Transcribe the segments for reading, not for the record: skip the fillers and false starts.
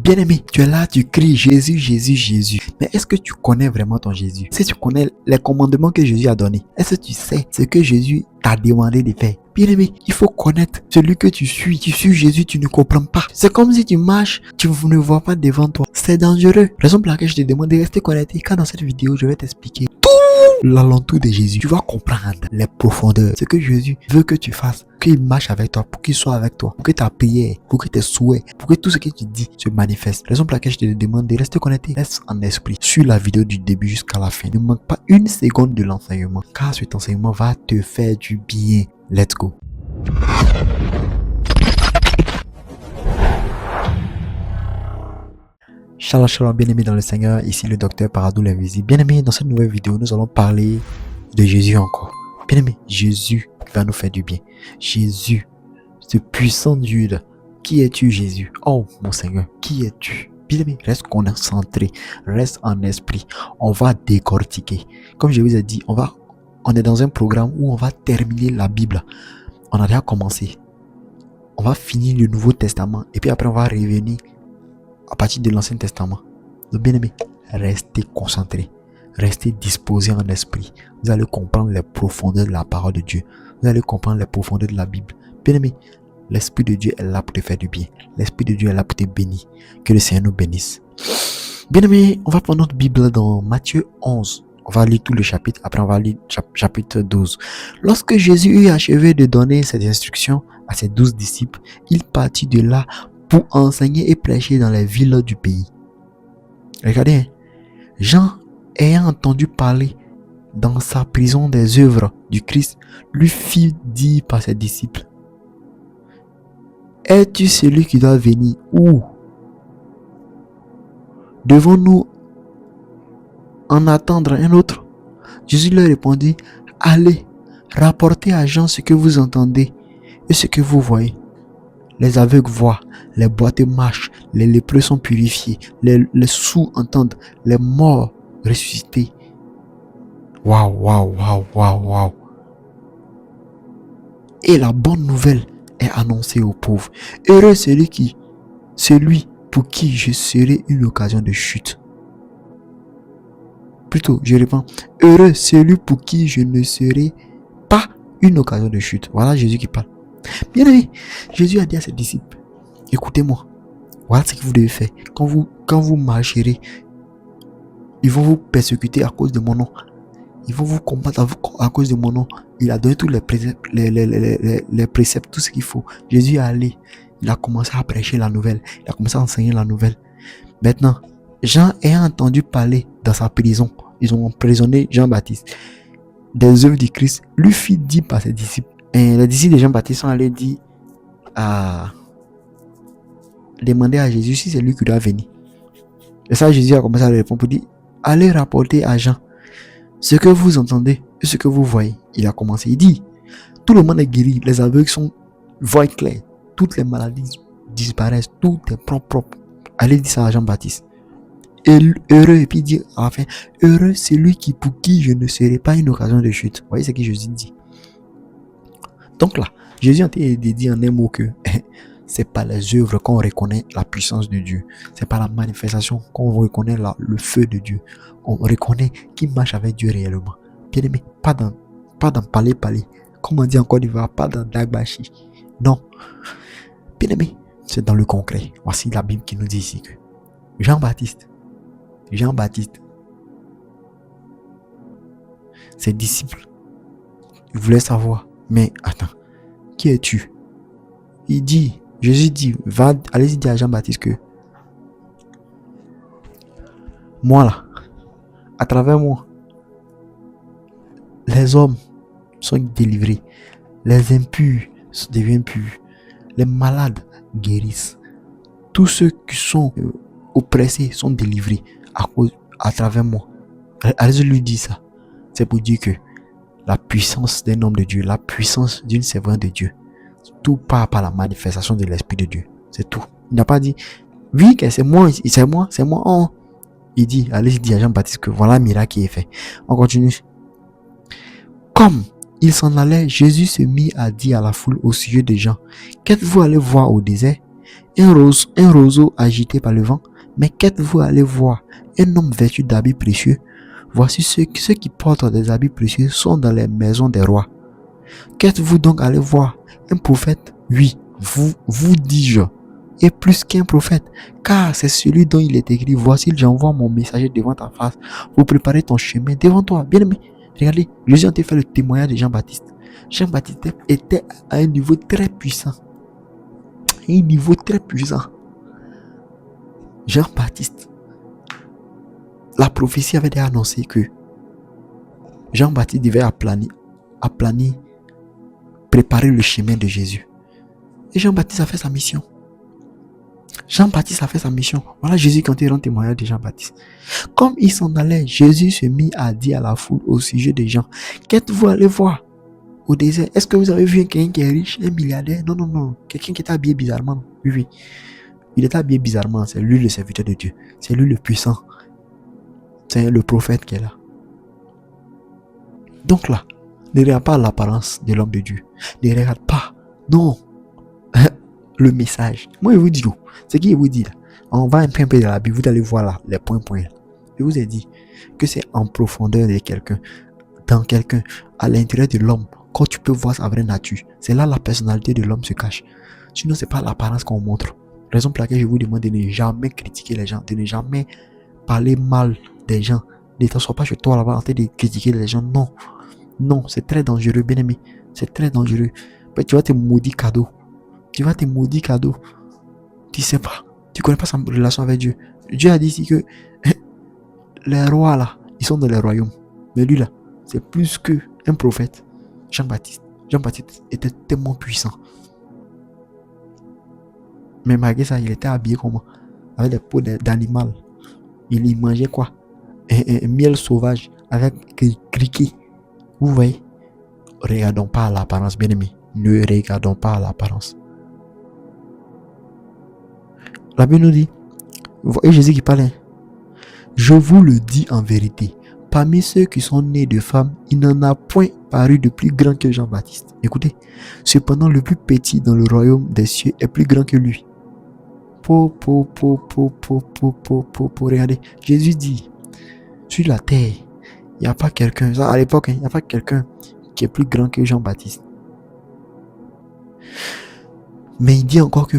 Bien-aimé, tu es là, tu cries Jésus, Jésus, Jésus. Mais est-ce que tu connais vraiment ton Jésus? Si tu connais les commandements que Jésus a donnés, est-ce que tu sais ce que Jésus t'a demandé de faire? Bien-aimé, il faut connaître celui que tu suis. Tu suis Jésus, tu ne comprends pas. C'est comme si tu marches, tu ne vois pas devant toi. C'est dangereux. Raison pour laquelle je te demande de rester connecté, car dans cette vidéo, je vais t'expliquer tout l'alentour de Jésus. Tu vas comprendre les profondeurs, ce que Jésus veut que tu fasses, qu'il marche avec toi, pour qu'il soit avec toi, pour que ta prière, pour que tes souhaits, pour que tout ce que tu dis se manifeste. Raison pour laquelle je te demande de rester connecté. Reste en esprit sur la vidéo du début jusqu'à la fin. Ne manque pas une seconde de l'enseignement, car cet enseignement va te faire du bien. Let's go. Shalom, shalom, bien-aimés dans le Seigneur, ici le docteur Paradou l'invisible. Bien-aimés, dans cette nouvelle vidéo, nous allons parler de Jésus encore. Bien-aimés, Jésus va nous faire du bien. Jésus, ce puissant Dieu, qui es-tu Jésus? Oh mon Seigneur, qui es-tu? Bien-aimés, reste concentré, reste en esprit. On va décortiquer. Comme je vous ai dit, on est dans un programme où on va terminer la Bible. On a déjà commencé. On va finir le Nouveau Testament et puis après on va revenir à partir de l'Ancien Testament. Donc bien aimé, restez concentrés, restez disposés en esprit. Vous allez comprendre les profondeurs de la parole de Dieu. Vous allez comprendre les profondeurs de la Bible. Bien aimé, l'Esprit de Dieu est là pour te faire du bien. L'Esprit de Dieu est là pour te bénir. Que le Seigneur nous bénisse. Bien aimé, on va prendre notre Bible dans Matthieu 11. On va lire tout le chapitre, après on va lire chapitre 12. Lorsque Jésus eut achevé de donner ses instructions à ses 12 disciples, il partit de là pour enseigner et prêcher dans les villes du pays. Regardez, hein? Jean, ayant entendu parler dans sa prison des œuvres du Christ, lui fit dire par ses disciples: es-tu celui qui doit venir ou devons-nous en attendre un autre? Jésus leur répondit: allez, rapportez à Jean ce que vous entendez et ce que vous voyez. Les aveugles voient, les boiteux marchent, les lépreux sont purifiés, les sourds entendent, les morts ressuscités. Waouh, waouh, waouh, waouh, waouh. Et la bonne nouvelle est annoncée aux pauvres. Heureux celui pour qui je serai une occasion de chute. Plutôt, je réponds, heureux celui pour qui je ne serai pas une occasion de chute. Voilà Jésus qui parle. Bien aimé, Jésus a dit à ses disciples: écoutez-moi, voilà ce que vous devez faire. Quand vous marcherez, ils vont vous persécuter à cause de mon nom. Ils vont vous combattre à cause de mon nom. Il a donné tous les préceptes, tout ce qu'il faut. Jésus est allé, il a commencé à prêcher la nouvelle, il a commencé à enseigner la nouvelle. Maintenant, Jean ayant entendu parler dans sa prison, ils ont emprisonné Jean-Baptiste, des œuvres du Christ, lui fit dire par ses disciples. Et les disciples de Jean-Baptiste sont allés dire demander à Jésus si c'est lui qui doit venir. Et ça, Jésus a commencé à répondre pour dire: allez rapporter à Jean ce que vous entendez et ce que vous voyez. Il a commencé, il dit: tout le monde est guéri, les aveugles voient clair, toutes les maladies disparaissent, tout est propre. Allez dire ça à Jean-Baptiste. Et heureux, et puis dire à la fin: heureux c'est lui pour qui je ne serai pas une occasion de chute. Vous voyez ce que Jésus dit. Donc là, Jésus a dit en un mot que c'est par les œuvres qu'on reconnaît la puissance de Dieu. C'est par la manifestation qu'on reconnaît le feu de Dieu. On reconnaît qu'il marche avec Dieu réellement. Bien aimé, pas dans parler. Comme on dit en Côte d'Ivoire, pas dans Dagbashi. Non. Bien aimé, c'est dans le concret. Voici la Bible qui nous dit ici que Jean-Baptiste, ses disciples, ils voulaient savoir: mais attends, qui es-tu? Jésus dit, allez-y dire à Jean-Baptiste que moi là, à travers moi, les hommes sont délivrés, les impurs deviennent purs, les malades guérissent, tous ceux qui sont oppressés sont délivrés à travers moi. Allez-y lui dire ça. C'est pour dire que la puissance d'un homme de Dieu, la puissance d'une servante de Dieu, tout part par la manifestation de l'Esprit de Dieu. C'est tout. Il n'a pas dit: oui, que c'est moi. Oh. Il dit, allez dire à Jean-Baptiste que voilà un miracle qui est fait. On continue. Comme il s'en allait, Jésus se mit à dire à la foule au sujet des gens: qu'êtes-vous allé voir au désert? un roseau agité par le vent? Mais qu'êtes-vous allé voir? Un homme vêtu d'habits précieux? Voici ceux qui portent des habits précieux sont dans les maisons des rois. Qu'êtes-vous donc allé voir? Un prophète? Oui, vous dis-je, et plus qu'un prophète, car c'est celui dont il est écrit: voici, j'envoie mon messager devant ta face pour préparer ton chemin devant toi. Bien aimé, regardez, Jésus a fait le témoignage de Jean-Baptiste. Jean-Baptiste était à un niveau très puissant. Un niveau très puissant. Jean-Baptiste, la prophétie avait déjà annoncé que Jean-Baptiste devait aplanir, préparer le chemin de Jésus. Et Jean-Baptiste a fait sa mission. Jean-Baptiste a fait sa mission. Voilà Jésus quand il rend témoignage de Jean-Baptiste. Comme il s'en allait, Jésus se mit à dire à la foule au sujet des gens: qu'êtes-vous allé voir au désert? Est-ce que vous avez vu quelqu'un qui est riche, un milliardaire? Non, non, non. Quelqu'un qui est habillé bizarrement. Oui, oui. Il est habillé bizarrement. C'est lui le serviteur de Dieu. C'est lui le puissant. C'est le prophète qui est là. Donc là, ne regarde pas l'apparence de l'homme de Dieu. Ne regarde pas. Non. Le message. Moi, je vous dis, ce qu'il vous dit là, on va un peu dans la Bible, vous allez voir là, les points. Je vous ai dit que c'est en profondeur de quelqu'un, dans quelqu'un, à l'intérieur de l'homme, quand tu peux voir sa vraie nature. C'est là la personnalité de l'homme se cache. Sinon, c'est pas l'apparence qu'on montre. Raison pour laquelle je vous demande de ne jamais critiquer les gens, de ne jamais parler mal des gens. Ne t'assois pas chez toi là-bas en train de critiquer les gens. Non. Non, c'est très dangereux, bien aimé. C'est très dangereux. Tu vas te maudire cadeau. Tu vas te maudire cadeau. Tu sais pas. Tu connais pas sa relation avec Dieu. Dieu a dit ici que les rois là, ils sont dans les royaumes. Mais lui là, c'est plus qu'un prophète. Jean-Baptiste. Jean-Baptiste était tellement puissant. Mais malgré ça, il était habillé comment? Avec des peaux d'animal. Il y mangeait quoi? Un miel sauvage avec criquet. Vous voyez? Regardons pas à l'apparence, bien aimé. Ne regardons pas à l'apparence. La Bible nous dit, et Jésus qui parlait: je vous le dis en vérité, parmi ceux qui sont nés de femmes, il n'en a point paru de plus grand que Jean-Baptiste. Écoutez, cependant le plus petit dans le royaume des cieux est plus grand que lui. Regardez, Jésus dit, sur la terre, il n'y a pas quelqu'un, à l'époque, il n'y a pas quelqu'un qui est plus grand que Jean-Baptiste. Mais il dit encore que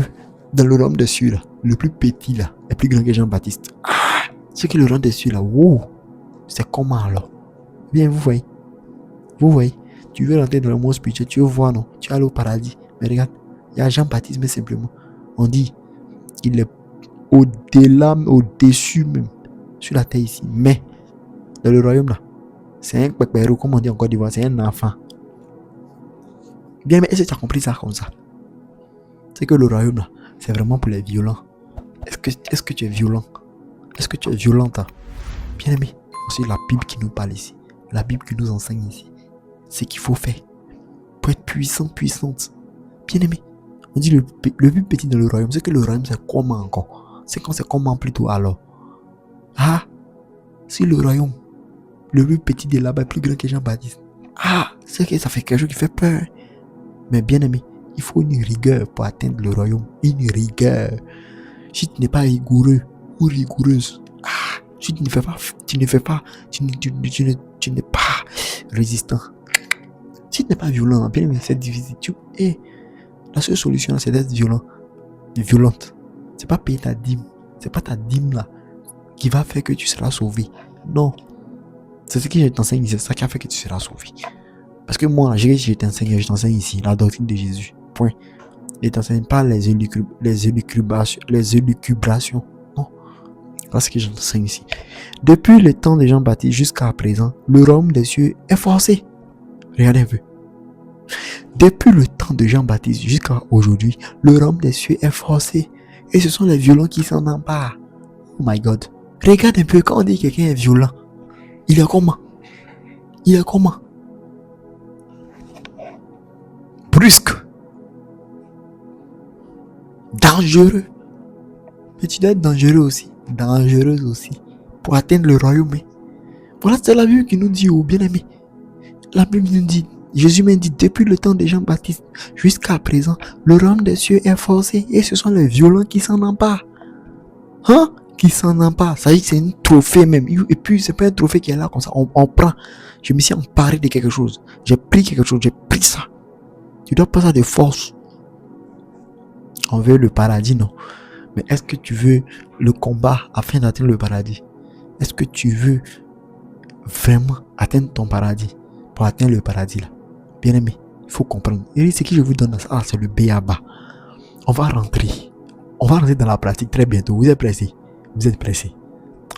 dans le royaume des cieux, là, le plus petit là, est plus grand que Jean-Baptiste. Ah, ce qui est le royaume des cieux là, wow, c'est comment alors? Bien, vous voyez, tu veux rentrer dans le monde spirituel, tu veux voir, non, tu vas aller au paradis. Mais regarde, il y a Jean-Baptiste, mais simplement, on dit qu'il est au-delà, au-dessus même, sur la terre ici. Mais, dans le royaume là, c'est un pépéro, comme on dit en Côte d'Ivoire, c'est un enfant. Bien, mais est-ce que tu as compris ça comme ça? C'est que le royaume là, c'est vraiment pour les violents. Est-ce que tu es violent? Est-ce que tu es violente? Bien aimé, c'est la Bible qui nous parle ici. La Bible qui nous enseigne ici. C'est qu'il faut faire pour être puissant, puissante. Bien aimé, on dit le plus petit dans le royaume. C'est que le royaume, c'est comment encore? C'est quand c'est comment plutôt alors? Ah, si le royaume, le plus petit de là-bas est plus grand que Jean-Baptiste. Ah, c'est que ça fait quelque chose qui fait peur. Mais bien aimé, il faut une rigueur pour atteindre le royaume. Une rigueur. Si tu n'es pas rigoureux ou rigoureuse, si tu n'es pas résistant. Si tu n'es pas violent, bien aimé, c'est difficile. La seule solution, c'est d'être violente. C'est pas payer ta dîme. C'est pas ta dîme là qui va faire que tu seras sauvé. Non. C'est ce que je t'enseigne, c'est ça qui a fait que tu seras sauvé. Parce que moi, je t'enseigne ici la doctrine de Jésus. Point. Je ne t'enseigne pas les élucubrations. Non. Voilà ce que je t'enseigne ici. Depuis le temps de Jean-Baptiste jusqu'à présent, le royaume des cieux est forcé. Regardez un peu. Depuis le temps de Jean-Baptiste jusqu'à aujourd'hui, le royaume des cieux est forcé. Et ce sont les violents qui s'en emparent. Oh my God. Regarde un peu, quand on dit que quelqu'un est violent, il est comment? Brusque. Dangereux. Mais tu dois être dangereux aussi. Dangereuse aussi. Pour atteindre le royaume. Voilà, c'est la Bible qui nous dit, oh bien aimé. La Bible nous dit, Jésus m'a dit, depuis le temps de Jean-Baptiste jusqu'à présent, le royaume des cieux est forcé et ce sont les violents qui s'en emparent. Hein? Qui s'en emparent. Ça veut dire que c'est un trophée même. Et puis, c'est pas un trophée qui est là comme ça. On prend. Je me suis emparé de quelque chose. J'ai pris quelque chose. J'ai pris ça. Tu dois pas ça de force. On veut le paradis, non. Mais est-ce que tu veux le combat afin d'atteindre le paradis? Est-ce que tu veux vraiment atteindre ton paradis? Pour atteindre le paradis là. Bien aimé, il faut comprendre. Et ce que je vous donne, c'est le B.A.B.A. On va rentrer. On va rentrer dans la pratique très bientôt. Vous êtes pressés? Vous êtes pressés?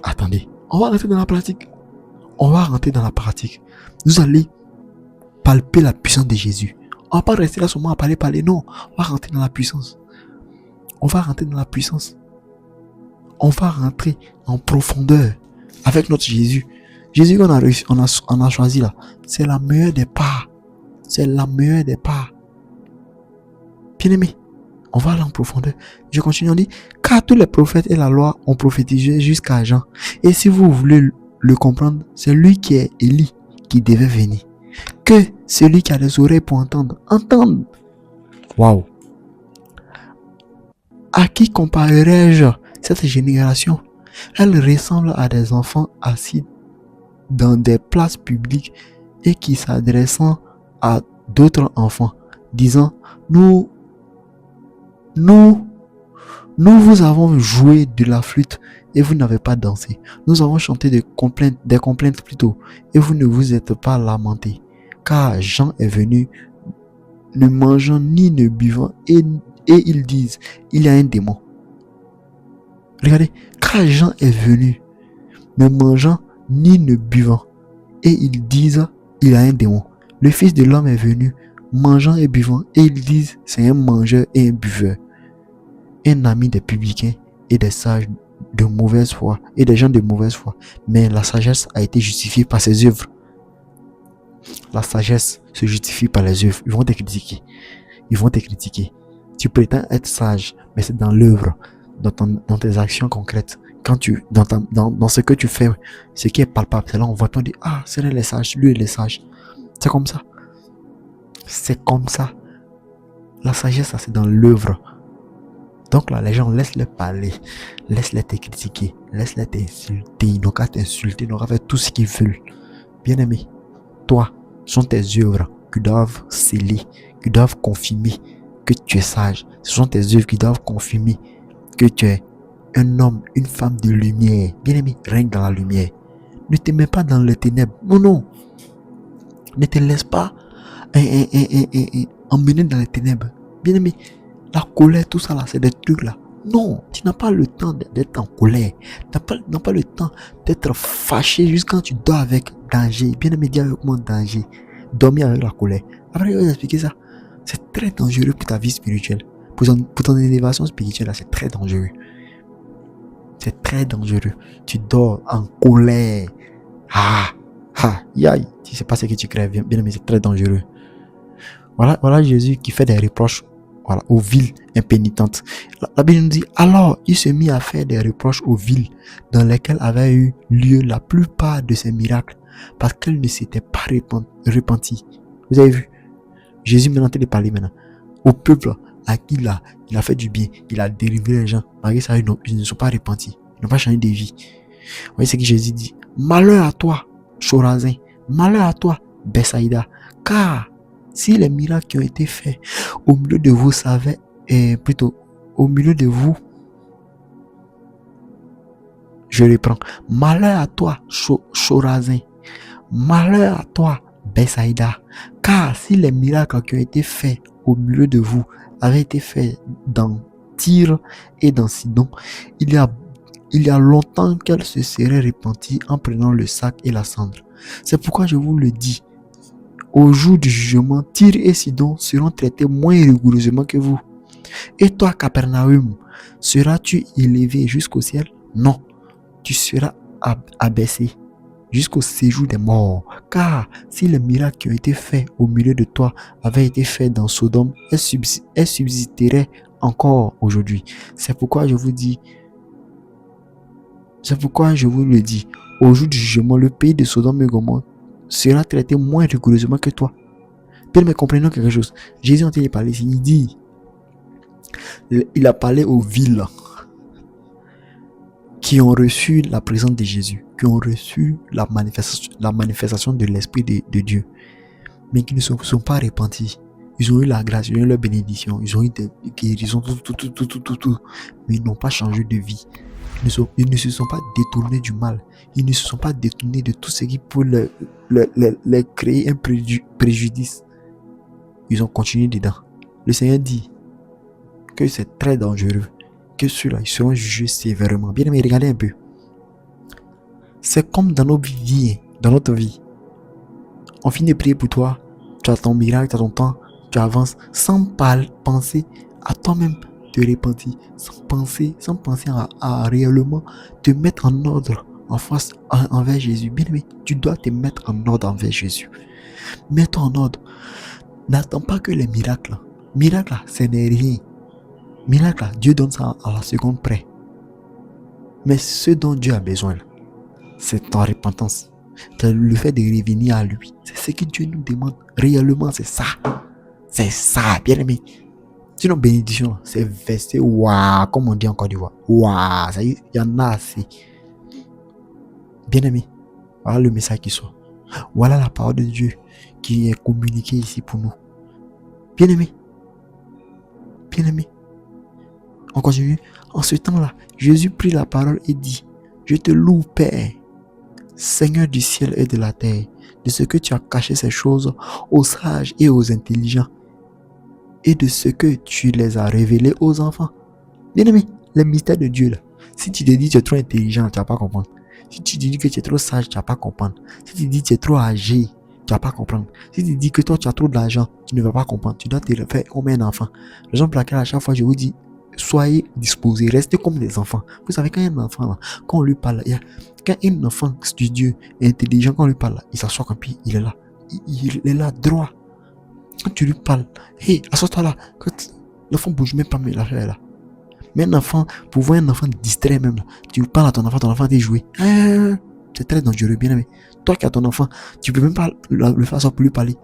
Attendez. On va rentrer dans la pratique. On va rentrer dans la pratique. Vous allez palper la puissance de Jésus. On va pas rester là seulement à parler. Non. On va rentrer dans la puissance. On va rentrer dans la puissance. On va rentrer en profondeur avec notre Jésus. Jésus qu'on a réussi, on a choisi là. C'est la meilleure des parts. C'est la meilleure des parts. Bien aimé, on va aller en profondeur. Je continue, on dit, car tous les prophètes et la loi ont prophétisé jusqu'à Jean. Et si vous voulez le comprendre, c'est lui qui est Élie qui devait venir. Que celui qui a des oreilles pour entendre, entende. Waouh. À qui comparerai-je cette génération? Elle ressemble à des enfants assis dans des places publiques et qui s'adressant à d'autres enfants, disant, nous vous avons joué de la flûte et vous n'avez pas dansé. Nous avons chanté des complaintes plutôt et vous ne vous êtes pas lamenté. Car Jean est venu ne mangeant ni ne buvant et ils disent, il y a un démon. Regardez, car Jean est venu ne mangeant ni ne buvant et ils disent, il y a un démon. Le Fils de l'homme est venu mangeant et buvant et ils disent, c'est un mangeur et un buveur. Un ami des publicains et des sages de mauvaise foi et des gens de mauvaise foi. Mais la sagesse a été justifiée par ses œuvres. La sagesse se justifie par les œuvres. Ils vont te critiquer. Ils vont te critiquer. Tu prétends être sage, mais c'est dans l'œuvre, dans tes actions concrètes. Quand dans ce que tu fais, ce qui est palpable, c'est là on voit, on dit, ah, c'est les sages, lui il est sage. C'est comme ça. C'est comme ça. La sagesse, c'est dans l'œuvre. Donc là, les gens, laisse-les parler. Laisse-les te critiquer. Laisse-les t'insulter. Ils n'ont qu'à t'insulter. Ils n'ont qu'à faire tout ce qu'ils veulent. Bien aimé, toi, sont tes œuvres qui doivent sceller, qui doivent confirmer que tu es sage. Ce sont tes œuvres qui doivent confirmer que tu es un homme, une femme de lumière. Bien aimé, règne dans la lumière. Ne te mets pas dans les ténèbres. Non, non. Ne te laisse pas emmener dans les ténèbres. Bien aimé, la colère, tout ça là, c'est des trucs là. Non, tu n'as pas le temps d'être en colère. Tu n'as pas le temps d'être fâché jusqu'à quand tu dors avec danger. Bien aimé, dis avec moi danger. Dormir avec la colère. Après, je vais vous expliquer ça. C'est très dangereux pour ta vie spirituelle. Pour ton élévation spirituelle, là, c'est très dangereux. C'est très dangereux. Tu dors en colère. Yaï. Tu sais pas ce que tu crèves. Bien aimé, c'est très dangereux. Voilà Jésus qui fait des reproches. Voilà, aux villes impénitentes. La Bible nous dit, alors il se mit à faire des reproches aux villes dans lesquelles avaient eu lieu la plupart de ses miracles, parce qu'elles ne s'étaient pas repenties. Vous avez vu? Jésus maintenant de parler maintenant au peuple à qui il a fait du bien, il a délivré les gens, malgré ça ils ne sont pas repentis, ils n'ont pas changé de vie. Vous voyez ce que Jésus dit? Malheur à toi, Chorazin, malheur à toi, Bethsaïda, car si les miracles qui ont été faits au milieu de vous au milieu de vous, je reprends, malheur à toi, Chorazin, malheur à toi, Bethsaïda, car si les miracles qui ont été faits au milieu de vous avaient été faits dans Tyr et dans Sidon, il y a longtemps qu'elles se seraient repenties en prenant le sac et la cendre. C'est pourquoi je vous le dis, au jour du jugement, Tyr et Sidon seront traités moins rigoureusement que vous. Et toi, Capernaum, seras-tu élevé jusqu'au ciel? Non, tu seras abaissé jusqu'au séjour des morts. Car si les miracles qui ont été faits au milieu de toi avaient été faits dans Sodome, elles subsisteraient encore aujourd'hui. C'est pourquoi je vous le dis, au jour du jugement, le pays de Sodome et Gomorrhe sera traité moins rigoureusement que toi. Bien, mais comprenons quelque chose. Jésus, quand il est parlé ici, il dit, il a parlé aux villes qui ont reçu la présence de Jésus, qui ont reçu la manifestation de l'Esprit de Dieu, mais qui ne sont pas repentis. Ils ont eu la grâce, ils ont eu la bénédiction, ils ont eu des guérisons, tout, mais ils n'ont pas changé de vie. Ils ne se sont pas détournés du mal. Ils ne se sont pas détournés de tout ce qui peut leur créer un préjudice. Ils ont continué dedans. Le Seigneur dit que c'est très dangereux, que ceux-là, ils seront jugés sévèrement. Bien aimé, regardez un peu. C'est comme dans notre vie, On finit de prier pour toi, tu as ton miracle, tu as ton temps, tu avances sans penser à toi-même te repentir, sans penser à réellement te mettre en ordre envers Jésus. Bien aimé, tu dois te mettre en ordre envers Jésus. Mets-toi en ordre. N'attends pas que les miracles. Miracle, ce n'est rien. Miracle, Dieu donne ça à la seconde près. Mais ce dont Dieu a besoin, c'est ta repentance. Le fait de revenir à lui. C'est ce que Dieu nous demande. Réellement, c'est ça. C'est ça, bien aimé. Sinon, bénédiction, c'est verset waouh, comme on dit en Côte d'Ivoire. Waouh, ça y est, il y en a assez. Bien aimé, voilà le message qui soit. Voilà la parole de Dieu qui est communiquée ici pour nous. Bien aimé. Bien aimé. On continue. En ce temps-là, Jésus prit la parole et dit, je te loue, Père, Seigneur du ciel et de la terre, de ce que tu as caché ces choses aux sages et aux intelligents, et de ce que tu les as révélés aux enfants. Bien aimé, les mystères de Dieu là. Si tu te dis que tu es trop intelligent, tu vas pas comprendre. Si tu te dis que tu es trop sage, tu vas pas comprendre. Si tu te dis que tu es trop âgé, tu vas pas comprendre. Si tu te dis que toi tu as trop d'argent, tu ne vas pas comprendre. Tu dois te faire comme un enfant. Raison pour laquelle à chaque fois je vous dis, soyez disposés, restez comme des enfants. Vous savez, quand un enfant là, quand on lui parle, quand un enfant studieux et intelligent, quand on lui parle, il s'assoit comme puis il est là. Il est là droit. Quand tu lui parles, hey, assois-toi là. Quand l'enfant bouge même pas, mais l'affaire est là. Mais un enfant, pour voir un enfant distrait même, là, tu parles à ton enfant t'est joué. C'est très dangereux, bien aimé. Toi qui as ton enfant, tu peux même pas le faire pour lui parler.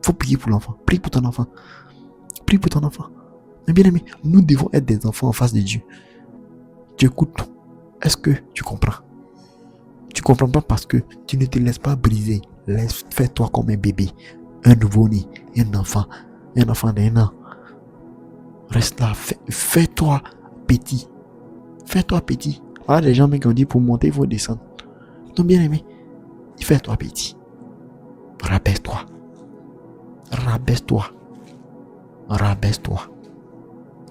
Faut prier pour l'enfant. Prie pour ton enfant. Prie pour ton enfant. Mais bien aimé, nous devons être des enfants en face de Dieu. Tu écoutes tout. Est-ce que tu comprends? Tu comprends pas parce que tu ne te laisses pas briser. Fais-toi comme un bébé, un nouveau-né, un enfant d'un an. Reste là, fais-toi petit. Fais-toi petit. Voilà les gens qui ont dit pour monter, il faut descendre. Donc bien aimé, fais-toi petit. Rabaisse-toi. Rabaisse-toi. Rabaisse-toi.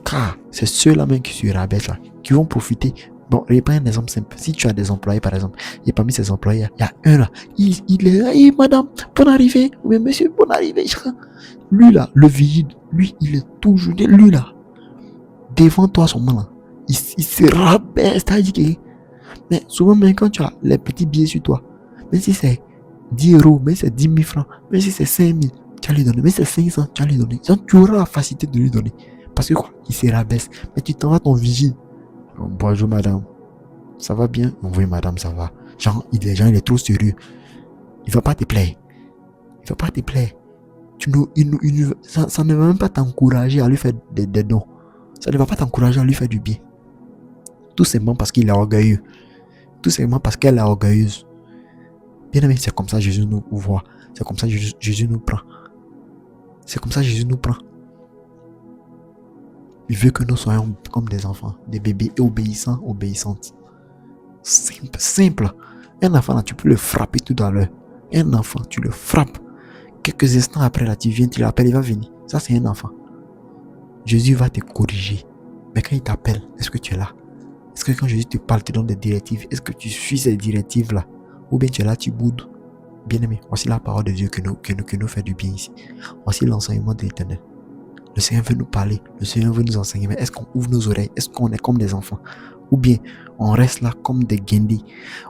Car c'est ceux-là même qui se rabaissent là, qui vont profiter. Bon, je prends un exemple simple. Si tu as des employés par exemple, et parmi ces employés, il y a un là, il est là, hey, madame, bonne arrivée, oui monsieur, bonne arrivée. Lui là, le vigile, lui, il est toujours, lui là, devant toi son là, il se rabaisse, c'est-à-dire que, mais souvent même quand tu as les petits billets sur toi, même si c'est 10 euros, même si c'est 10 000 francs, même si c'est 5 000, tu vas lui donner, même si c'est 500, tu vas lui donner. Donc, tu auras la facilité de lui donner. Parce que quoi, il se rabaisse. Mais tu t'en vas ton vigile. Bonjour madame, ça va bien? Oui madame, ça va. Genre, il est trop sérieux. Il va pas te plaire. Il va pas te plaire. Ça ne va même pas t'encourager à lui faire des dons. Ça ne va pas t'encourager à lui faire du bien. Tout simplement parce qu'il est orgueilleux. Tout simplement parce qu'elle est orgueilleuse. Bien aimé, c'est comme ça que Jésus nous voit. C'est comme ça que Jésus nous prend. C'est comme ça que Jésus nous prend. Il veut que nous soyons comme des enfants, des bébés obéissants, obéissantes. Simple, simple. Un enfant, là, tu peux le frapper tout à l'heure. Un enfant, tu le frappes. Quelques instants après, là, tu viens, tu l'appelles, il va venir. Ça, c'est un enfant. Jésus va te corriger. Mais quand il t'appelle, est-ce que tu es là? Est-ce que quand Jésus te parle, te donne des directives, est-ce que tu suis ces directives-là? Ou bien tu es là, tu boudes? Bien-aimé, voici la parole de Dieu que nous fait du bien ici. Voici l'enseignement de l'Éternel. Le Seigneur veut nous parler, le Seigneur veut nous enseigner, mais est-ce qu'on ouvre nos oreilles? Est-ce qu'on est comme des enfants? Ou bien on reste là comme des guindés?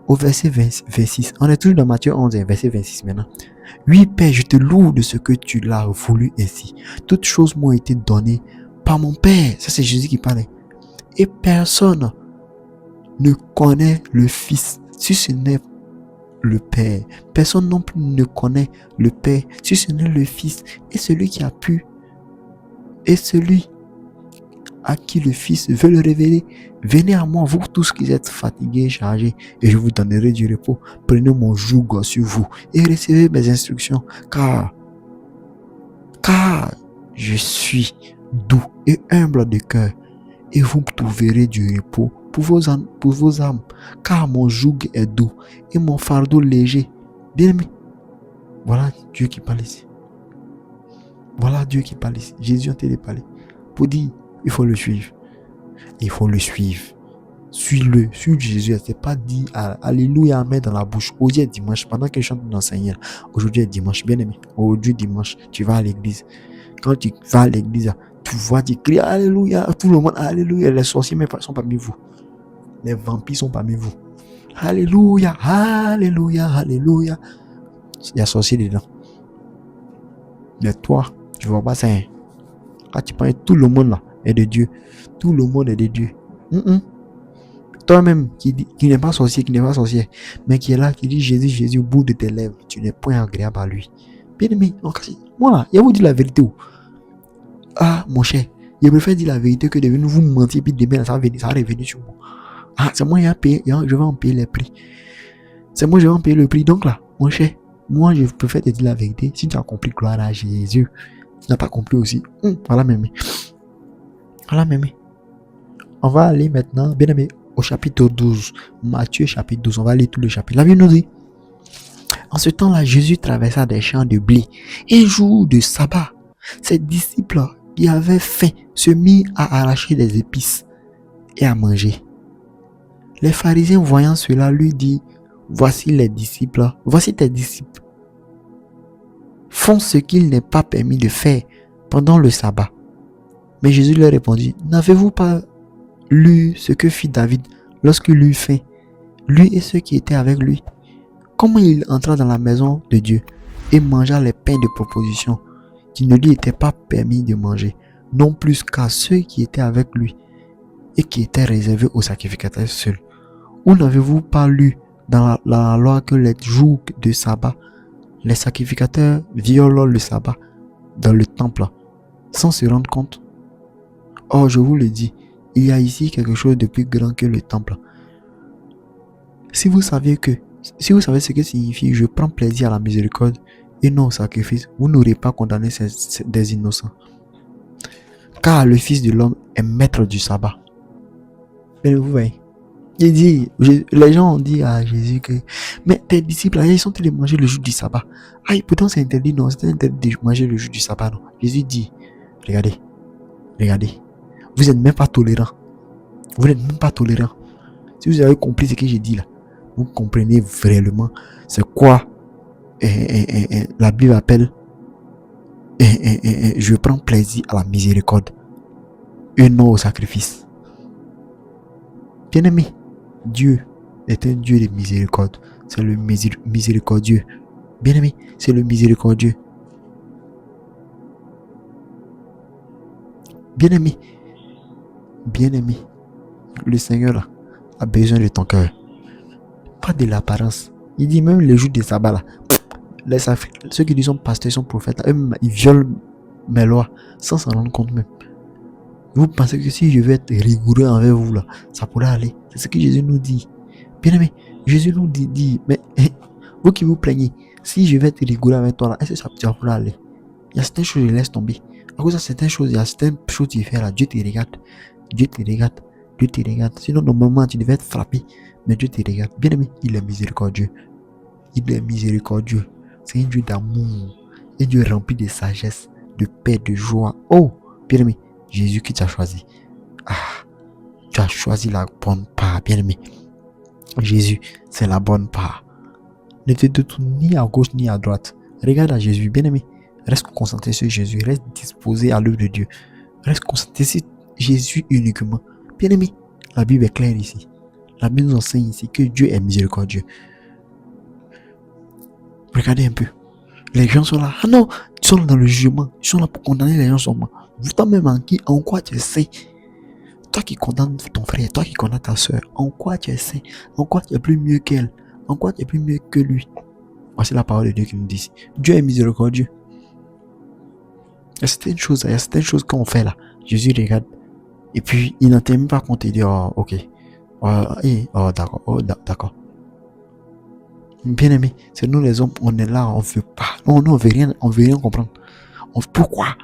Au verset 26, on est toujours dans Matthieu 11, verset 26 maintenant. Oui, Père, je te loue de ce que tu l'as voulu ainsi. Toutes choses m'ont été données par mon Père. Ça, c'est Jésus qui parlait. Et personne ne connaît le Fils si ce n'est le Père. Personne non plus ne connaît le Père, si ce n'est le Fils. Et celui qui a pu, et celui à qui le Fils veut le révéler. Venez à moi, vous tous qui êtes fatigués et chargés, et je vous donnerai du repos. Prenez mon joug sur vous et recevez mes instructions, car je suis doux et humble de cœur, et vous trouverez du repos pour vos âmes, car mon joug est doux et mon fardeau léger. Bien-aimé, voilà Dieu qui parle ici. Voilà Dieu qui parle ici. Jésus a été parlé pour dire, il faut le suivre. Il faut le suivre. Suis-le, suis Jésus. C'est pas dit alléluia, amen dans la bouche. Aujourd'hui est dimanche, pendant que je chante d'enseigner. Aujourd'hui est dimanche, bien aimé. Aujourd'hui dimanche, tu vas à l'église. Quand tu vas à l'église, tu vois, tu cries alléluia. Tout le monde, alléluia. Les sorciers même sont parmi vous. Les vampires sont parmi vous. Alléluia, alléluia, alléluia. Il y a sorcier dedans. Mais toi, tu vois pas ça. Quand tu parles, tout le monde là est de Dieu. Tout le monde est de Dieu. Toi-même qui n'est pas sorcier, mais qui est là, qui dit Jésus, Jésus au bout de tes lèvres, tu n'es point agréable à lui. Bien aimé, moi là, il vous dit la vérité. Ah, mon cher, je préfère dire la vérité que de venir vous mentir, puis demain ça va revenir sur moi. Ah, c'est moi qui vais payer, je vais en payer les prix. C'est moi, je vais en payer le prix. Donc là, mon cher, moi je préfère te dire la vérité. Si tu as compris, gloire à Jésus. Tu n'as pas compris aussi. Voilà, mémé. Voilà, mémé. On va aller maintenant, bien aimé, au chapitre 12. Matthieu chapitre 12. On va lire tout le chapitre. La Bible nous dit: en ce temps-là, Jésus traversa des champs de blé. Un jour de sabbat, ses disciples qui avaient faim se mirent à arracher des épices et à manger. Les pharisiens, voyant cela, lui dirent: voici tes disciples font ce qu'il n'est pas permis de faire pendant le sabbat. Mais Jésus leur répondit: n'avez-vous pas lu ce que fit David lorsqu'il eut faim, lui et ceux qui étaient avec lui? Comment il entra dans la maison de Dieu et mangea les pains de proposition qui ne lui étaient pas permis de manger, non plus qu'à ceux qui étaient avec lui et qui étaient réservés aux sacrificateurs seuls? Ou n'avez-vous pas lu dans la loi que les jours de sabbat, les sacrificateurs violent le sabbat dans le temple sans se rendre compte? Or, je vous le dis, il y a ici quelque chose de plus grand que le temple. Si vous savez ce que signifie je prends plaisir à la miséricorde et non au sacrifice, vous n'aurez pas condamné des innocents. Car le Fils de l'homme est maître du sabbat. Mais vous voyez, les gens ont dit à Jésus que mais tes disciples, ils sont allés manger le jour du sabbat. Ah, pourtant c'est interdit, non, c'est interdit de manger le jour du sabbat, non. Jésus dit, regardez, vous n'êtes même pas tolérants. Si vous avez compris ce que j'ai dit là, vous comprenez vraiment c'est quoi la Bible appelle je prends plaisir à la miséricorde et non au sacrifice. Bien-aimé, Dieu est un Dieu de miséricorde. C'est le miséricordieux. Bien-aimé, c'est le miséricordieux. Bien-aimé, le Seigneur là, a besoin de ton cœur. Pas de l'apparence. Il dit même les jours de sabbat là, ceux qui disent sont pasteurs, sont prophètes, eux, ils violent mes lois sans s'en rendre compte même. Vous pensez que si je vais être rigoureux envers vous là, ça pourrait aller? C'est ce que Jésus nous dit. Bien aimé, Jésus nous dit, mais vous qui vous plaignez, si je vais être rigoureux avec toi là, est-ce que ça pourrait aller? Il y a certaines choses, je laisse tomber. À cause de certaines choses, il y a certaines choses que tu fais là, Dieu te regarde. Sinon, normalement, tu devais être frappé, mais Dieu te regarde. Bien aimé, il est miséricordieux. C'est un Dieu d'amour, un Dieu rempli de sagesse, de paix, de joie. Oh, bien aimé, Jésus qui t'a choisi. Tu as choisi la bonne part, bien aimé. Jésus, c'est la bonne part. Ne te détourne ni à gauche ni à droite. Regarde à Jésus, bien aimé. Reste concentré sur Jésus, reste disposé à l'œuvre de Dieu. Reste concentré sur Jésus uniquement. Bien aimé, la Bible est claire ici. La Bible nous enseigne ici que Dieu est miséricordieux. Regardez un peu. Les gens sont là. Ah non, ils sont là dans le jugement. Ils sont là pour condamner les gens seulement. Toi-même en quoi tu sais? Toi qui condamnes ton frère, toi qui condamnes ta soeur, en quoi tu sais? En quoi tu es plus mieux qu'elle? En quoi tu es plus mieux que lui? Voici la parole de Dieu qui nous dit. Dieu est miséricordieux. Il y a certaines choses qu'on fait là. Jésus regarde. Et puis, il n'en tient même pas compte. Il dit, oh, ok. Oh, d'accord. Oh, d'accord. Bien aimé, c'est nous les hommes, on est là, on veut pas. Non, on veut rien comprendre. Pourquoi?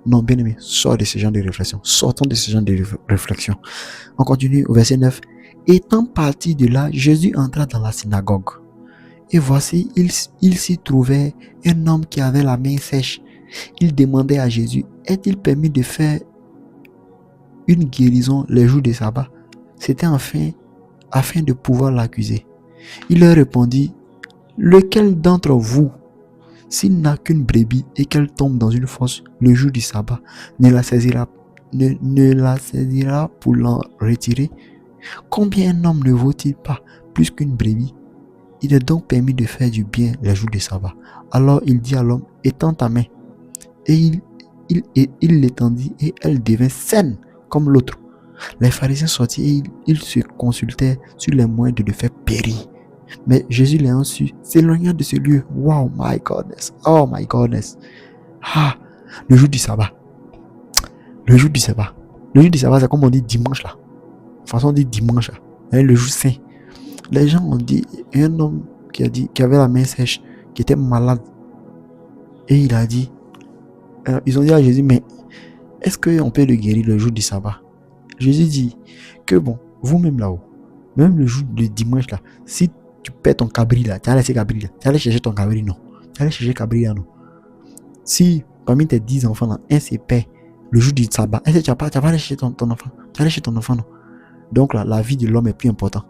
Non, bien aimé, sors de ce genre de réflexion. Sortons de ce genre de réflexion. On continue au verset 9. Étant parti de là, Jésus entra dans la synagogue. Et voici, il s'y trouvait un homme qui avait la main sèche. Il demandait à Jésus, est-il permis de faire une guérison les jours de sabbat? C'était afin de pouvoir l'accuser. Il leur répondit, lequel d'entre vous, s'il n'a qu'une brebis et qu'elle tombe dans une fosse le jour du sabbat, ne la saisira pour l'en retirer? Combien un homme ne vaut-il pas plus qu'une brebis? Il est donc permis de faire du bien les jours du sabbat. Alors il dit à l'homme, étends ta main. Et il l'étendit et elle devint saine comme l'autre. Les pharisiens sortirent et ils se consultaient sur les moyens de le faire périr. Mais Jésus l'ayant su, s'éloigna de ce lieu. Wow, my godness. Oh my godness. Ah, le jour du sabbat. Le jour du sabbat, c'est comme on dit dimanche là. De toute façon, on dit dimanche là. Le jour saint. Les gens ont dit, un homme qui avait la main sèche, qui était malade. Et il a dit, ils ont dit à Jésus, mais est-ce qu'on peut le guérir le jour du sabbat? Jésus dit que bon, vous-même là-haut, même le jour du dimanche là, si tu perds ton cabri là, tu as laissé cabri là, tu as allé chercher ton cabri, non. Tu as allé chercher cabri là, non. Si parmi tes 10 enfants là, un se perd le jour du sabbat, est-ce que tu vas aller chercher ton enfant? Tu as allé chercher ton enfant, non. Donc là, la vie de l'homme est plus importante.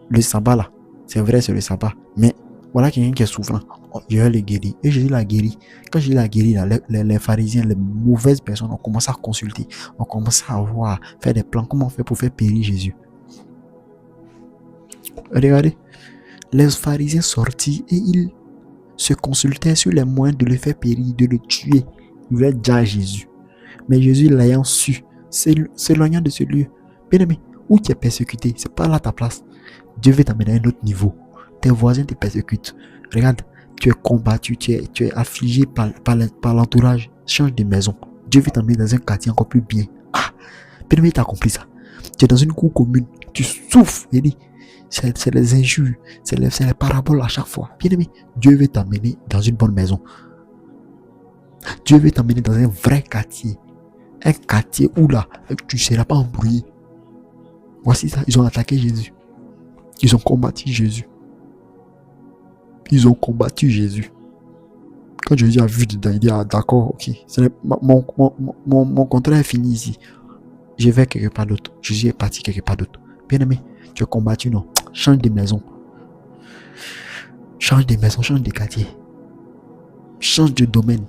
Le sabbat là, c'est vrai, c'est le sabbat, mais voilà quelqu'un qui est souffrant, je vais le guérir. Et Jésus l'a guéri. Quand Jésus l'a guéri, là, les pharisiens, les mauvaises personnes ont commencé à consulter, ont commencé à voir, faire des plans, comment on fait pour faire périr Jésus. Regardez, les pharisiens sortis et ils se consultaient sur les moyens de le faire périr, de le tuer. Ils voulaient dire à Jésus. Mais Jésus l'ayant su, s'éloignant de ce lieu. Bien aimé, où tu es persécuté, c'est pas là ta place. Dieu veut t'amener à un autre niveau. Tes voisins te persécutent. Regarde, tu es combattu, tu es affligé par l'entourage. Change de maison. Dieu veut t'amener dans un quartier encore plus bien. Ah, bien aimé, tu as compris ça. Tu es dans une cour commune, tu souffres. C'est les injures, c'est les paraboles à chaque fois. Bien aimé, Dieu veut t'amener dans une bonne maison. Dieu veut t'amener dans un vrai quartier. Un quartier où là, tu ne seras pas embrouillé. Voici ça, ils ont attaqué Jésus. Ils ont combattu Jésus. Ils ont combattu Jésus. Quand Jésus a vu dedans, il dit, ah d'accord, ok. Mon contrat est fini ici. Je vais quelque part d'autre. Jésus est parti quelque part d'autre. Bien aimé, tu es combattu, non? Change de maison. Change de maison, change de quartier. Change de domaine.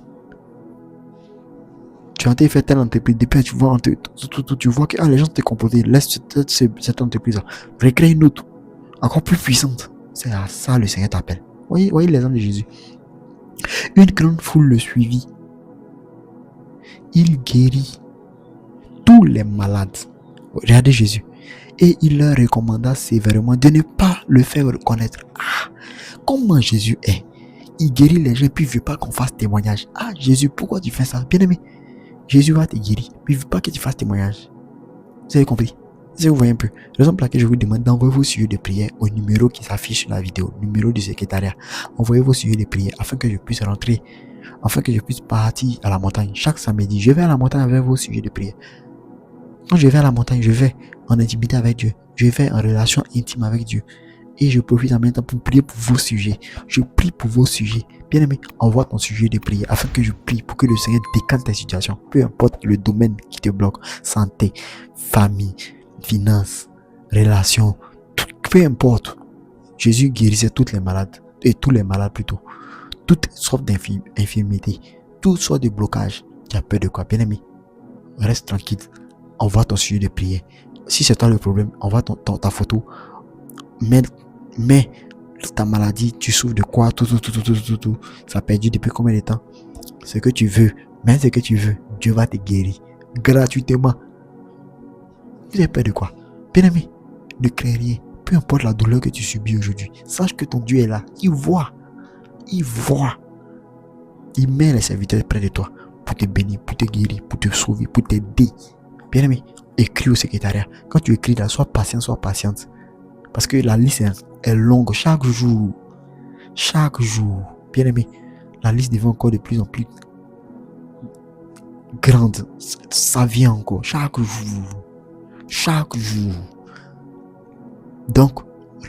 Tu as été fait telle entreprise, depuis tu vois, tu vois que les gens te composent. Laisse cette entreprise-là. Recrée une autre, encore plus puissante. C'est à ça le Seigneur t'appelle. Voyez l'exemple de Jésus. Une grande foule le suivit. Il guérit tous les malades. Regardez Jésus. Et il leur recommanda sévèrement de ne pas le faire reconnaître. Ah, comment Jésus est. Il guérit les gens puis il ne veut pas qu'on fasse témoignage. Ah Jésus, pourquoi tu fais ça? Bien aimé, Jésus va te guérir, puis il ne veut pas que tu fasses témoignage. Vous avez compris? Si vous voyez un peu, raison pour laquelle je vous demande d'envoyer vos sujets de prière au numéro qui s'affiche sur la vidéo, numéro du secrétariat. Envoyez vos sujets de prière afin que je puisse rentrer, afin que je puisse partir à la montagne. Chaque samedi, je vais à la montagne avec vos sujets de prière. Quand je vais à la montagne, je vais en intimité avec Dieu. Je vais en relation intime avec Dieu. Et je profite en même temps pour prier pour vos sujets. Je prie pour vos sujets. Bien aimé, envoie ton sujet de prière afin que je prie pour que le Seigneur décante ta situation. Peu importe le domaine qui te bloque. Santé, famille, finances, relations, peu importe. Jésus guérissait toutes les malades. Et tous les malades plutôt. Toutes sortes d'infirmités. Toutes sortes de blocages. Tu as peur de quoi? Bien aimé, reste tranquille. Envoie ton sujet de prière. Si c'est toi le problème, envoie ta photo. Mais ta maladie, tu souffres de quoi? Tout. Ça a perdu depuis combien de temps? Ce que tu veux, mais ce que tu veux, Dieu va te guérir gratuitement. Vous avez peur de quoi? Bien aimé, Ne crains rien. Peu importe la douleur que tu subis aujourd'hui, sache que ton Dieu est là. Il voit. Il voit. Il met les serviteurs près de toi pour te bénir, pour te guérir, pour te sauver, pour t'aider. Bien aimé, écris au secrétariat. Quand tu écris là, sois patient, sois patiente. Parce que la liste est longue chaque jour. Chaque jour. Bien aimé, la liste devient encore de plus en plus grande. Ça vient encore. Chaque jour. Chaque jour. Donc,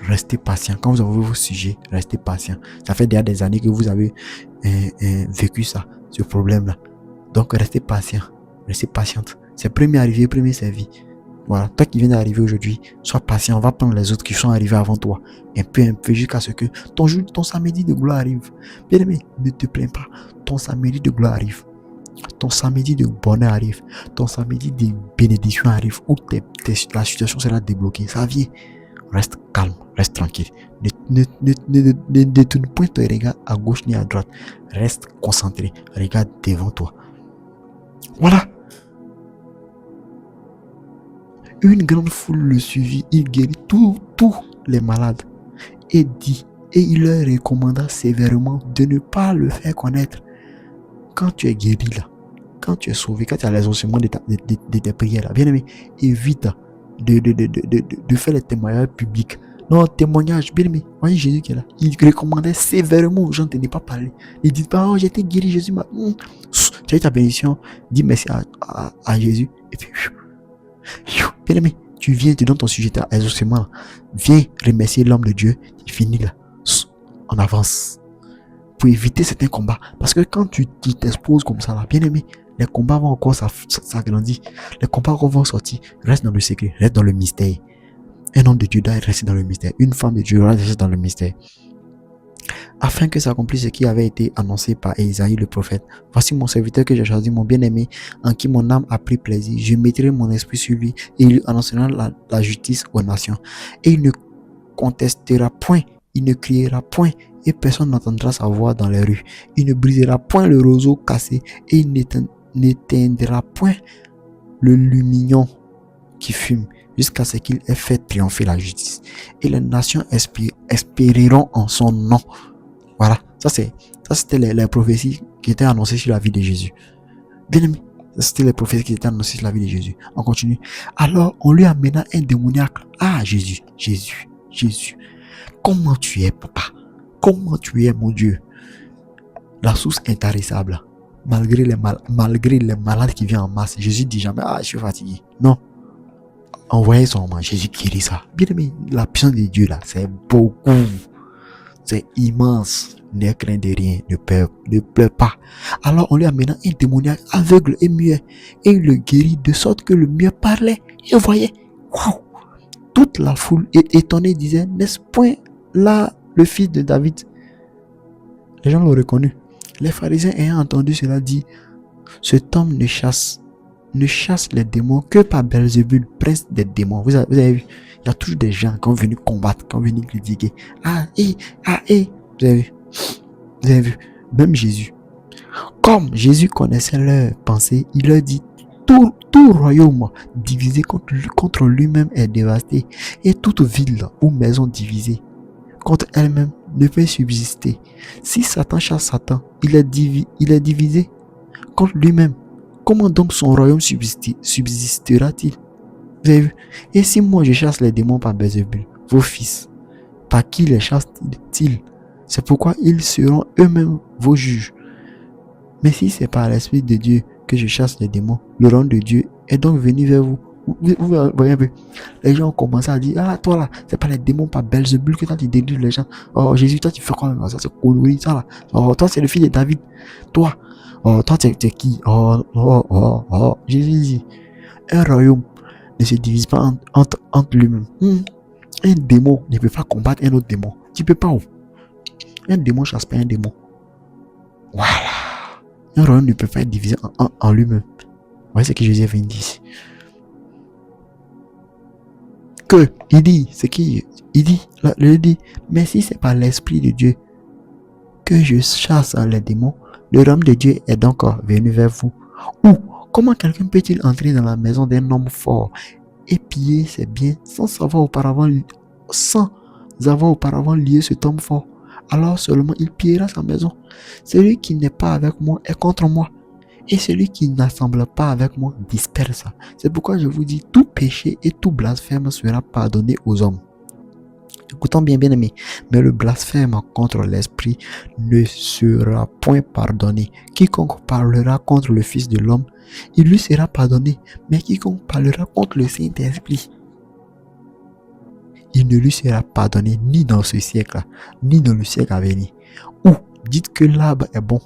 restez patient. Quand vous avez vos sujets, restez patient. Ça fait déjà des années que vous avez vécu ça, ce problème-là. Donc, restez patient. Restez patiente. C'est premier arrivé, premier servi. Voilà. Toi qui viens d'arriver aujourd'hui, sois patient. On va prendre les autres qui sont arrivés avant toi. Un peu, jusqu'à ce que ton samedi de gloire arrive. Bien aimé, ne te plains pas. Ton samedi de gloire arrive. Ton samedi de bonheur arrive. Ton samedi de bénédiction arrive. Où la situation sera débloquée. Ça vient. Reste calme, reste tranquille. Ne détourne point ton regard à gauche ni à droite. Reste concentré. Regarde devant toi. Voilà. Une grande foule le suivit. Il guérit tous les malades. Et il leur recommanda sévèrement de ne pas le faire connaître. Quand tu es guéri là, quand tu es sauvé, quand tu as les ossements de tes prières là, bien aimé, évite de faire les témoignages publics. Non, témoignage, bien aimé. Voyez Jésus qui est là. Il recommandait sévèrement aux gens de ne pas parler. Ils disent pas, oh, j'ai été guéri, Jésus m'a. Tu as eu ta bénédiction, dis merci à Jésus. Et puis, bien aimé, tu viens, tu donnes ton sujet à exaucement. Viens remercier l'homme de Dieu. Tu finis là. On avance. Pour éviter certains combats. Parce que quand tu t'exposes comme ça là, bien aimé, les combats vont encore s'agrandir. Les combats vont sortir. Reste dans le secret, reste dans le mystère. Un homme de Dieu doit rester dans le mystère. Une femme de Dieu doit rester dans le mystère. Afin que s'accomplisse ce qui avait été annoncé par Isaïe le prophète. Voici mon serviteur que j'ai choisi, mon bien-aimé, en qui mon âme a pris plaisir. Je mettrai mon esprit sur lui et il annoncera la justice aux nations. Et il ne contestera point, il ne criera point et personne n'entendra sa voix dans les rues. Il ne brisera point le roseau cassé et il n'éteindra point le lumignon qui fume jusqu'à ce qu'il ait fait triompher la justice. Et les nations espéreront en son nom. Voilà, ça c'était les prophéties qui étaient annoncées sur la vie de Jésus. Bien aimé, ça c'était les prophéties qui étaient annoncées sur la vie de Jésus. On continue. Alors on lui amena un démoniaque. Ah Jésus, comment tu es papa? Comment tu es mon Dieu? La source intarissable. Malgré les malades qui viennent en masse, Jésus dit jamais, ah je suis fatigué. Non. Envoyez son main, Jésus guérit ça. Bien aimé, la puissance de Dieu là, c'est beaucoup. C'est immense. Ne crains de rien, ne pleure pas. Alors on lui amena un démoniaque aveugle et muet. Et il le guérit de sorte que le muet parlait et voyait. Waouh! Toute la foule étonnée disait, n'est-ce point là le fils de David? Les gens l'ont reconnu. Les pharisiens ayant entendu cela dit, cet homme ne chasse les démons que par Belzébul, prince des démons. Vous avez vu, il y a toujours des gens qui ont venu combattre, qui ont venu critiquer. Vous avez vu, même Jésus. Comme Jésus connaissait leurs pensées, il leur dit, tout royaume divisé contre lui-même est dévasté, et toute ville ou maison divisée contre elle-même ne peut subsister. Si Satan chasse Satan, il est divisé contre lui-même. Comment donc son royaume subsistera-t-il? Vous avez vu? Et si moi je chasse les démons par Belzébul, vos fils, par qui les chassent-ils? C'est pourquoi ils seront eux-mêmes vos juges. Mais si c'est par l'Esprit de Dieu que je chasse les démons, le royaume de Dieu est donc venu vers vous. Vous voyez un peu. Les gens ont commencé à dire, ah toi là, c'est pas les démons par Belzébul que toi tu délivres les gens. Oh Jésus, toi tu fais quoi même ça? C'est coloré ça là. Oh toi c'est le fils de David. Toi t'es qui? Jésus dit, un royaume ne se divise pas entre lui-même. Un démon ne peut pas combattre un autre démon. Tu peux pas. Un démon chasse pas un démon. Voilà. Un royaume ne peut pas être divisé en lui-même. Vous voyez ce que Jésus vient dire. Il dit, mais si c'est par l'Esprit de Dieu que je chasse les démons, le royaume de Dieu est donc venu vers vous. Ou comment quelqu'un peut-il entrer dans la maison d'un homme fort et piller ses biens sans avoir auparavant lié cet homme fort. Alors seulement il pillera sa maison. Celui qui n'est pas avec moi est contre moi. Et celui qui n'assemble pas avec moi disperse. C'est pourquoi je vous dis, tout péché et tout blasphème sera pardonné aux hommes. Écoutons bien, bien aimé, mais le blasphème contre l'Esprit ne sera point pardonné. Quiconque parlera contre le Fils de l'homme, il lui sera pardonné. Mais quiconque parlera contre le Saint-Esprit, il ne lui sera pardonné ni dans ce siècle, ni dans le siècle à venir. Ou dites que l'arbre est bon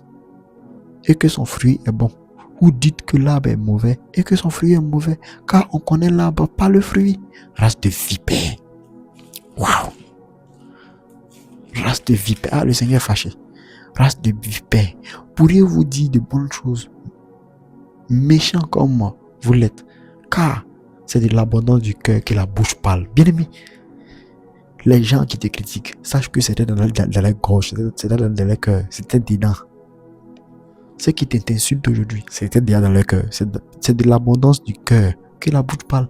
et que son fruit est bon. Ou dites que l'arbre est mauvais et que son fruit est mauvais, car on connaît l'arbre par le fruit. Race de vipère. Waouh! Race de vipère. Ah, le Seigneur est fâché. Race de vipère. Pourriez-vous dire de bonnes choses? Méchant comme moi, vous l'êtes. Car c'est de l'abondance du cœur que la bouche parle. Bien aimé, les gens qui te critiquent, sache que c'était dans la gorge, c'était dans le cœur, c'était dedans. Ceux qui t'insultent aujourd'hui, c'était déjà dans le cœur. C'est de l'abondance du cœur que la bouche parle.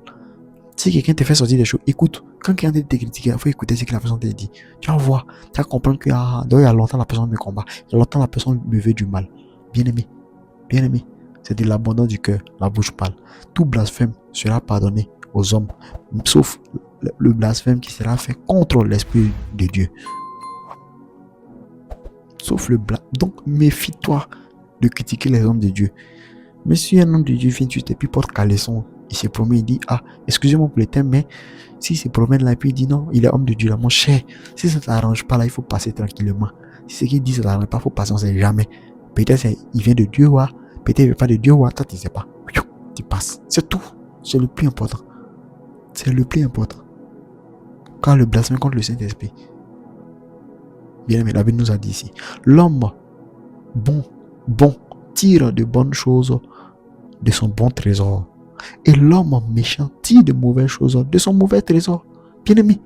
Si quelqu'un te fait sortir des choses, écoute. Quand quelqu'un te critique, il faut écouter ce que la personne te dit. Tu vas voir, tu vas comprendre que il y a longtemps la personne me combat. Il y a longtemps la personne me veut du mal. Bien aimé, c'est de l'abondance du cœur, la bouche parle. Tout blasphème sera pardonné aux hommes, sauf le blasphème qui sera fait contre l'Esprit de Dieu. Sauf le blasphème. Donc méfie-toi de critiquer les hommes de Dieu. Mais si un homme de Dieu vient juste et puis porte caleçon, il se promène, il dit, excusez-moi pour le thème, mais si se promène là et puis il dit non, il est homme de Dieu là, mon cher, si ça ne t'arrange pas là, il faut passer tranquillement. Si ce qu'il dit ça ne t'arrange pas, il faut passer, on ne sait jamais. Peut-être il vient de Dieu, peut-être il ne vient pas de Dieu, toi tu ne sais pas. Tu passes, c'est tout, c'est le plus important. C'est le plus important. Car le blasphème contre le Saint-Esprit. Bien aimé, la Bible nous a dit ici, l'homme bon tire de bonnes choses de son bon trésor. Et l'homme méchant tire de mauvaises choses de son mauvais trésor. Bien aimé,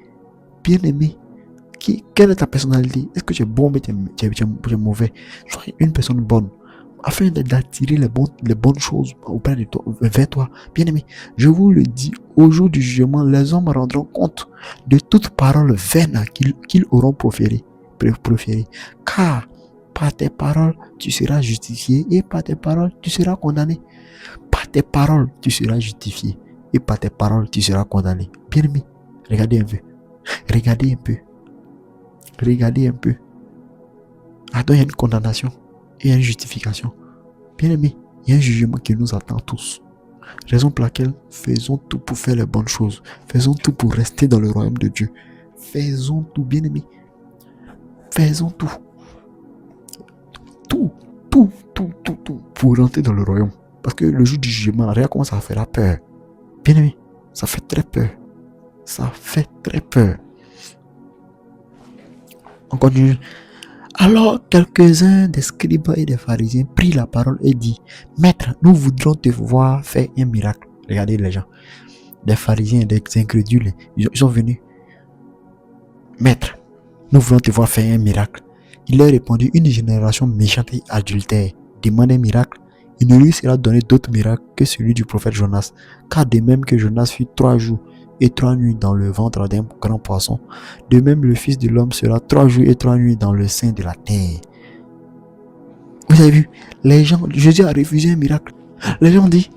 quelle est ta personnalité? Est-ce que tu es bon mais tu es mauvais? Sois une personne bonne, afin d'attirer les bonnes choses auprès de toi, vers toi. Bien aimé, je vous le dis, au jour du jugement, les hommes rendront compte de toute parole vaine qu'ils auront proférée. Car par tes paroles, tu seras justifié et par tes paroles, tu seras condamné. Par tes paroles, tu seras justifié et par tes paroles, tu seras condamné. Bien aimé, regardez un peu. Attends, il y a une condamnation et une justification. Bien aimé, il y a un jugement qui nous attend tous. Raison pour laquelle faisons tout pour faire les bonnes choses. Faisons tout pour rester dans le royaume de Dieu. Faisons tout, bien aimé. Faisons tout. Tout pour rentrer dans le royaume. Parce que le jour du jugement, rien commence à faire peur. Bien aimé, ça fait très peur. On continue. Alors quelques-uns des scribes et des pharisiens prirent la parole et dit, Maître, nous voudrons te voir faire un miracle. Regardez les gens. Des pharisiens et des incrédules, ils sont venus. Maître, nous voulons te voir faire un miracle. Il leur répondit, une génération méchante et adultère demande un miracle. Il ne lui sera donné d'autre miracle que celui du prophète Jonas. Car de même que Jonas fut 3 jours et 3 nuits dans le ventre d'un grand poisson, de même le Fils de l'homme sera 3 jours et 3 nuits dans le sein de la terre. Vous avez vu, les gens, Jésus a refusé un miracle. Les gens ont dit,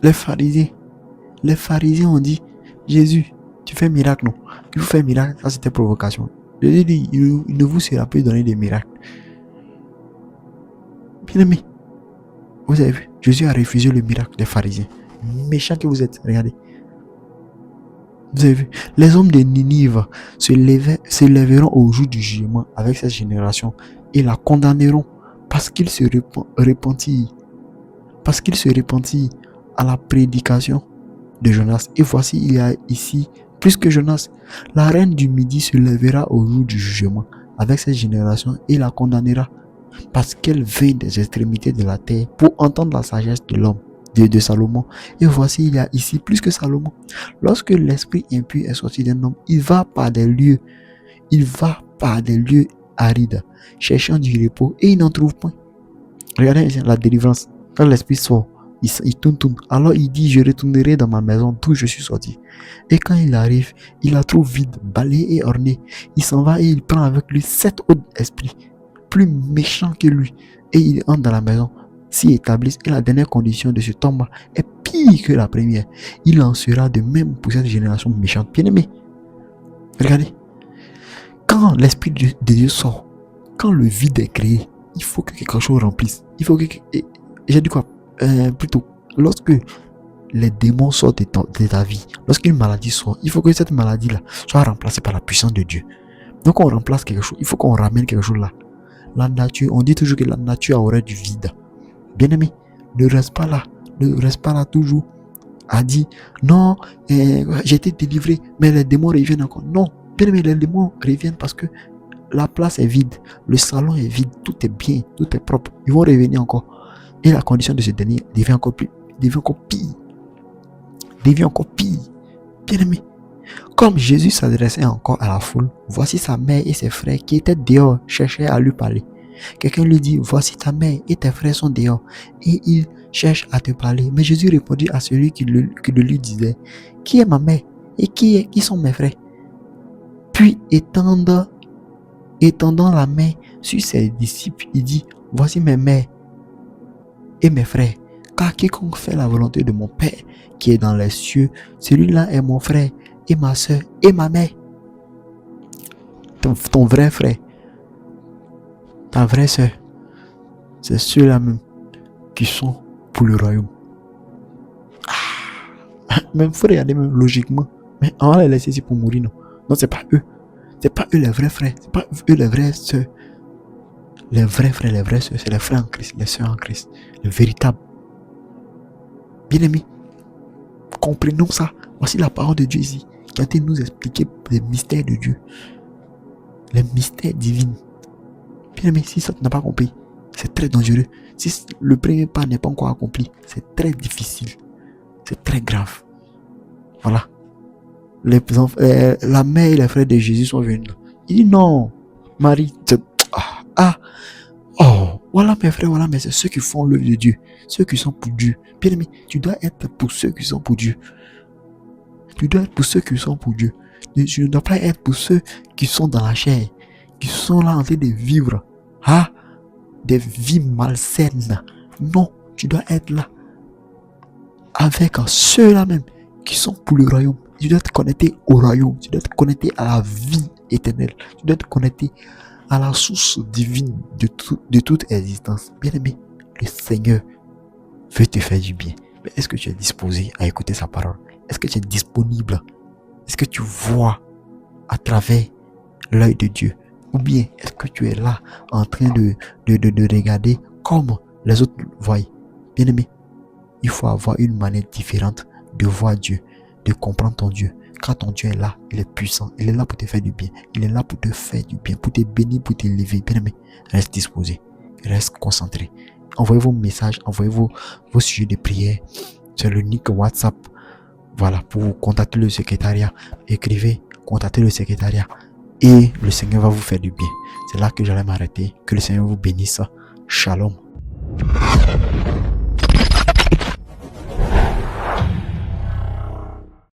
les pharisiens ont dit, Jésus, tu fais un miracle, non? Tu fais un miracle, ça c'était provocation. Jésus dit, il ne vous sera plus donné des miracles. Bien aimé, vous avez vu, Jésus a refusé le miracle des pharisiens. Méchants que vous êtes, regardez. Vous avez vu, les hommes de Ninive se lèveront au jour du jugement avec cette génération et la condamneront parce qu'ils se repentirent à la prédication de Jonas. Et voici, il y a ici plus que Jonas. La reine du Midi se lèvera au jour du jugement avec cette génération et la condamnera parce qu'elle vient des extrémités de la terre pour entendre la sagesse de l'homme, de Salomon. Et voici, il y a ici plus que Salomon. Lorsque l'esprit impur est sorti d'un homme, il va par des lieux arides, cherchant du repos, et il n'en trouve point. Regardez la délivrance. Quand l'esprit sort Il tourne. Alors il dit, je retournerai dans ma maison d'où je suis sorti. Et quand il arrive, il la trouve vide, balayée et ornée. Il s'en va et il prend avec lui 7 autres esprits, plus méchants que lui. Et il entre dans la maison, s'y établissent. Et la dernière condition de ce homme est pire que la première. Il en sera de même pour cette génération méchante. Bien aimé, regardez. Quand l'Esprit de Dieu sort, quand le vide est créé, il faut que quelque chose remplisse. Il faut que... J'ai dit quoi plutôt, lorsque les démons sortent de ta vie, lorsqu'une maladie sort, il faut que cette maladie-là soit remplacée par la puissance de Dieu. Donc on remplace quelque chose, il faut qu'on ramène quelque chose là. La nature, on dit toujours que la nature a horreur du vide. Bien aimé, ne reste pas là toujours. A dit, non, j'ai été délivré, mais les démons reviennent encore. Non, bien aimé, les démons reviennent parce que la place est vide, le salon est vide, tout est bien, tout est propre. Ils vont revenir encore. Et la condition de ce dernier devient encore pire. Bien aimé. Comme Jésus s'adressait encore à la foule, voici sa mère et ses frères qui étaient dehors cherchaient à lui parler. Quelqu'un lui dit, voici ta mère et tes frères sont dehors et ils cherchent à te parler. Mais Jésus répondit à celui qui le lui disait, qui est ma mère et qui sont mes frères? Puis étendant la main sur ses disciples, il dit, voici mes mères et mes frères, car quiconque fait la volonté de mon Père qui est dans les cieux, celui-là est mon frère et ma soeur et ma mère. Ton vrai frère, ta vraie soeur, c'est ceux-là même qui sont pour le royaume. Même faut regarder même logiquement, mais on va les laisser ici pour mourir, non? Non, c'est pas eux. C'est pas eux les vrais frères, c'est pas eux les vraies soeurs. Les vrais frères, les vraies soeurs, c'est les frères en Christ, les soeurs en Christ, les véritables. Bien-aimés, comprenons ça. Voici la parole de Dieu ici, qui a été nous expliquer les mystères de Dieu, les mystères divins. Bien-aimés, si ça tu n'as pas compris, c'est très dangereux. Si le premier pas n'est pas encore accompli, c'est très difficile, c'est très grave. Voilà. La mère et les frères de Jésus sont venus. Il dit non, Marie, voilà mes frères, voilà, mais c'est ceux qui font l'œuvre de Dieu, ceux qui sont pour Dieu. Bien aimé, tu dois être pour ceux qui sont pour Dieu. Tu dois être pour ceux qui sont pour Dieu. Tu ne dois pas être pour ceux qui sont dans la chair, qui sont là en train de vivre des vies malsaines. Non, tu dois être là avec ceux-là même qui sont pour le royaume. Tu dois te connecter au royaume, tu dois te connecter à la vie éternelle, tu dois te connecter à la source divine de toute existence. Bien aimé, le Seigneur veut te faire du bien. Mais est-ce que tu es disposé à écouter sa parole? Est-ce que tu es disponible? Est-ce que tu vois à travers l'œil de Dieu? Ou bien est-ce que tu es là en train de regarder comme les autres voient? Bien aimé, il faut avoir une manière différente de voir Dieu, de comprendre ton Dieu. Quand ton Dieu est là, il est puissant, il est là pour te faire du bien, il est là pour te faire du bien, pour te bénir, pour t'élever. Bien aimé, reste disposé, reste concentré. Envoyez vos messages, envoyez vos sujets de prière sur le nick WhatsApp. Voilà, pour contacter le secrétariat. Écrivez, contactez le secrétariat et le Seigneur va vous faire du bien. C'est là que j'allais m'arrêter. Que le Seigneur vous bénisse. Shalom.